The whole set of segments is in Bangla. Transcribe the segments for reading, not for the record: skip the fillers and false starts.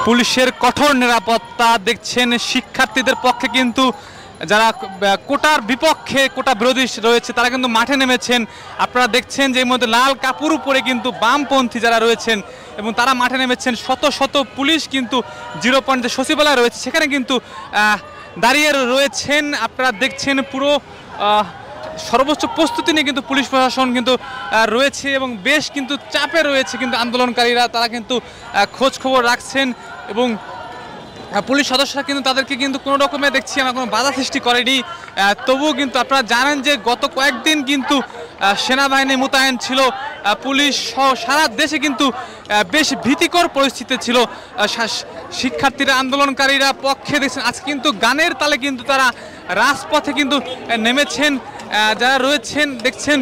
পুলিশের কঠোর নিরাপত্তা দেখছেন শিক্ষার্থীদের পক্ষে কিন্তু যারা কোটার বিপক্ষে কোটা বিরোধী রয়েছে তারা কিন্তু মাঠে নেমেছেন। আপনারা দেখছেন যে এর মধ্যে লাল কাপড় উপরে কিন্তু বামপন্থী যারা রয়েছেন এবং তারা মাঠে নেমেছেন। শত শত পুলিশ কিন্তু 0 পয়েন্ট যে সচিবালয় রয়েছে সেখানে কিন্তু দাঁড়িয়ে রয়েছেন। আপনারা দেখছেন পুরো সর্বোচ্চ প্রস্তুতি নিয়ে কিন্তু পুলিশ প্রশাসন কিন্তু রয়েছে এবং বেশ কিন্তু চাপে রয়েছে কিন্তু আন্দোলনকারীরা। তারা কিন্তু খোঁজ খবর রাখছেন এবং পুলিশ সদস্যরা কিন্তু তাদেরকে কিন্তু কোনো রকমে দেখছি আমরা কোনো বাধা সৃষ্টি করেনি। তবুও কিন্তু আপনারা জানেন যে গত কয়েকদিন কিন্তু সেনাবাহিনী মোতায়েন ছিল, পুলিশ সহ সারা দেশে কিন্তু বেশ ভীতিকর পরিস্থিতি ছিল। শিক্ষার্থীরা আন্দোলনকারীরা পক্ষে দেখছেন আজ কিন্তু গানের তালে কিন্তু তারা রাজপথে কিন্তু নেমেছেন। যারা রয়েছেন দেখছেন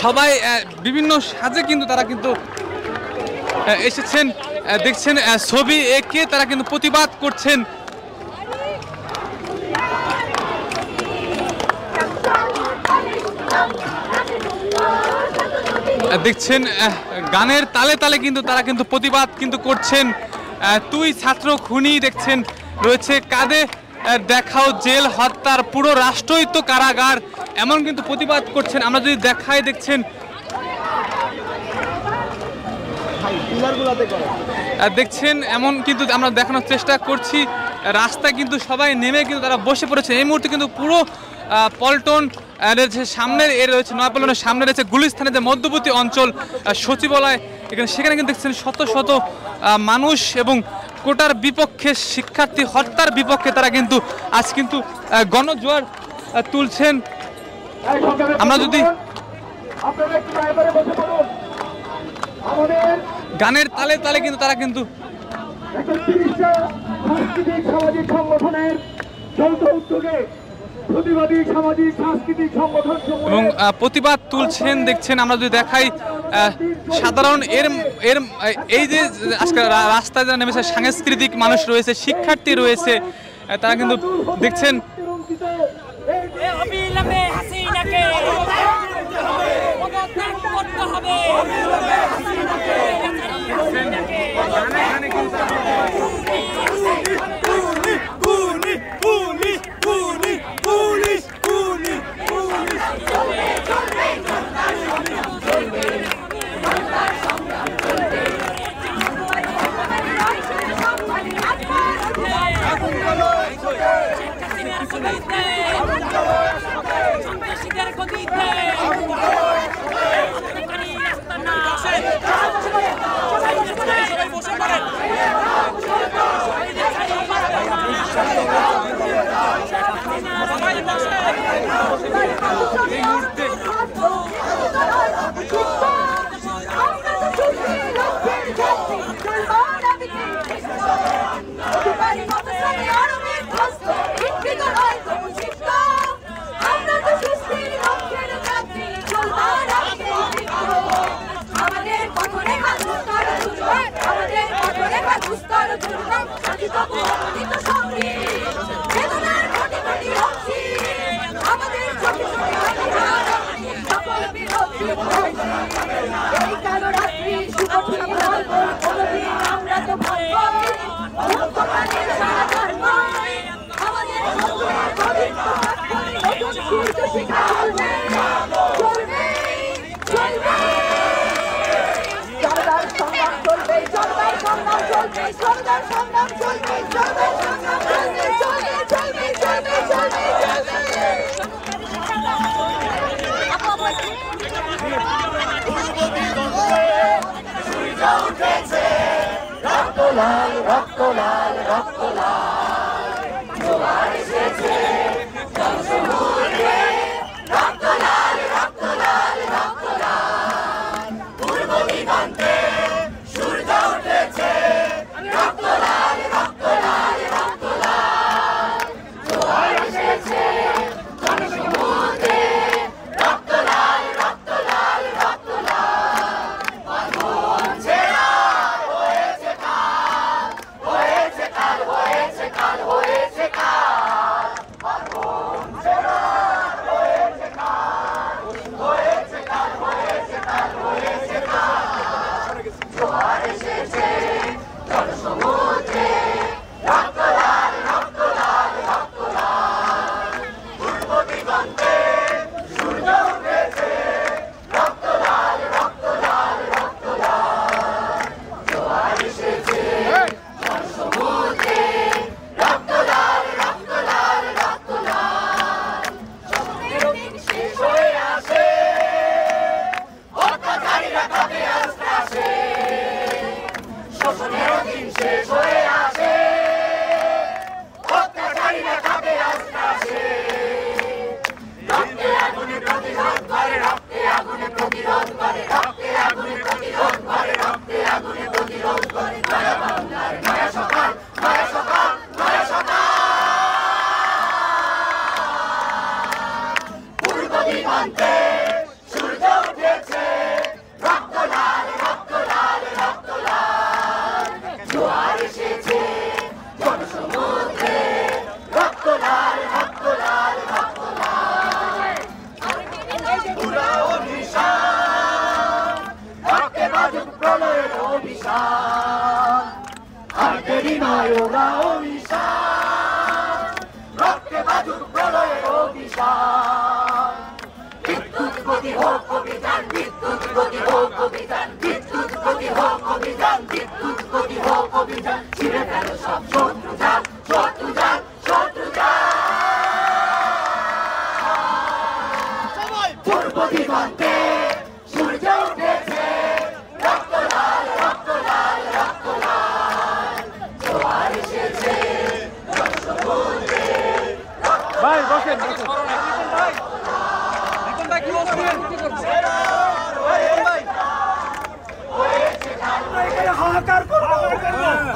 সবাই বিভিন্ন সাজে কিন্তু তারা কিন্তু এসেছেন। দেখছেন ছবি এঁকে তারা কিন্তু প্রতিবাদ করছেন। দেখছেন গানের তালে তালে কিন্তু তারা কিন্তু প্রতিবাদ কিন্তু করছেন। তুই ছাত্র খুনি দেখছেন রয়েছে কাঁধে দেখাও জেল হত্যার পুরো রাষ্ট্রই তো কারাগার, এমন কিন্তু প্রতিবাদ করছেন। আমরা যদি দেখাই দেখছেন দেখছেন এমন কিন্তু আমরা দেখানোর চেষ্টা করছি। রাস্তায় কিন্তু সবাই নেমে কিন্তু তারা বসে পড়েছে। এই মুহূর্তে কিন্তু পুরো পল্টন সামনের এর রয়েছে নয়াপল্টনের সামনে রয়েছে গুলিস্তানের যে মধ্যবর্তী অঞ্চল সচিবালয়, এখানে সেখানে কিন্তু দেখছেন শত শত মানুষ এবং কোটার বিপক্ষে শিক্ষার্থী হত্যার বিপক্ষে তারা কিন্তু আজ কিন্তু গণজোয়ার তুলছেন। আমরা যদি গানের তালে তালে কিন্তু তারা কিন্তু সামাজিক সংগঠনের যৌথ উদ্যোগে এবং প্রতিবাদ তুলছেন দেখছেন। আমরা যদি দেখাই সাধারণ এই যে আজকে রাস্তায় যারা নেমেছে সাংস্কৃতিক মানুষ রয়েছে, শিক্ষার্থী রয়েছে, তারা কিন্তু দেখছেন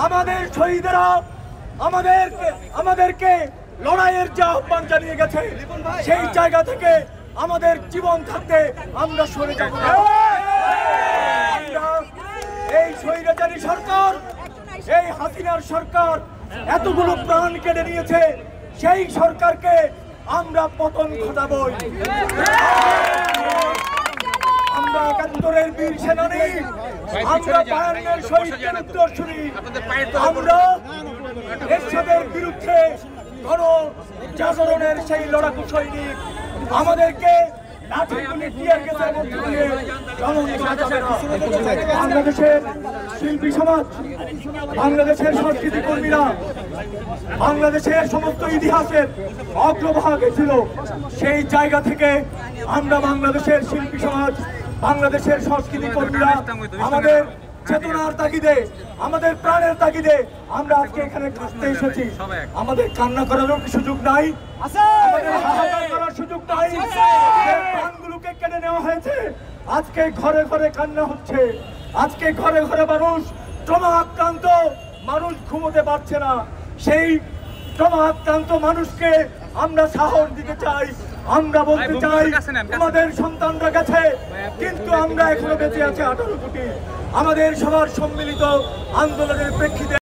আমাদের শহীদেরা আমাদেরকে লড়াইয়ের যে আহ্বান জানিয়ে গেছে, সেই জায়গা থেকে আমাদের জীবন থাকতে আমরা সরে যাব না। এই স্বৈরাচারী সরকার, এই হাসিনার সরকার এতগুলো প্রাণ কেড়ে নিয়েছে, সেই সরকারকে আমরা পতন ঘটাবই। আমরা একাত্তরের বীর সেনানী, আমরা 52-এর শহীদদের উত্তরসূরি, আমরা এরশাদের বিরুদ্ধে গণজাগরণের সেই লড়াকু সৈনিক। আমাদেরকে বাংলাদেশের শিল্পী সমাজ, বাংলাদেশের সংস্কৃতি কর্মীরা বাংলাদেশের সমস্ত ইতিহাসের অগ্রভাগে ছিল। সেই জায়গা থেকে আমরা বাংলাদেশের শিল্পী সমাজ, বাংলাদেশের সংস্কৃতি কর্মীরা আমাদের চেতনার তাগিদে, আমাদের প্রাণের তাগিদে আমরা আজকে এখানে কাঁদতে এসেছি। আমাদের কান্না করারও কি সুযোগ নাই? আমাদের হাহাকার করার সুযোগ নাই? প্রাণগুলোকে কেড়ে নেওয়া হয়েছে। আজকে ঘরে ঘরে কান্না হচ্ছে, আজকে ঘরে ঘরে মানুষ ট্রমা আক্রান্ত, মানুষ ঘুমোতে পারছে না। সেই ট্রমা আক্রান্ত মানুষকে আমরা সাহস দিতে চাই, আমরা বলতে চাই আমাদের সন্তানরা গেছে, কিন্তু আমরা এখনো বেঁচে আছি 18 কোটি। আমাদের সবার সম্মিলিত আন্দোলনের প্রেক্ষিতে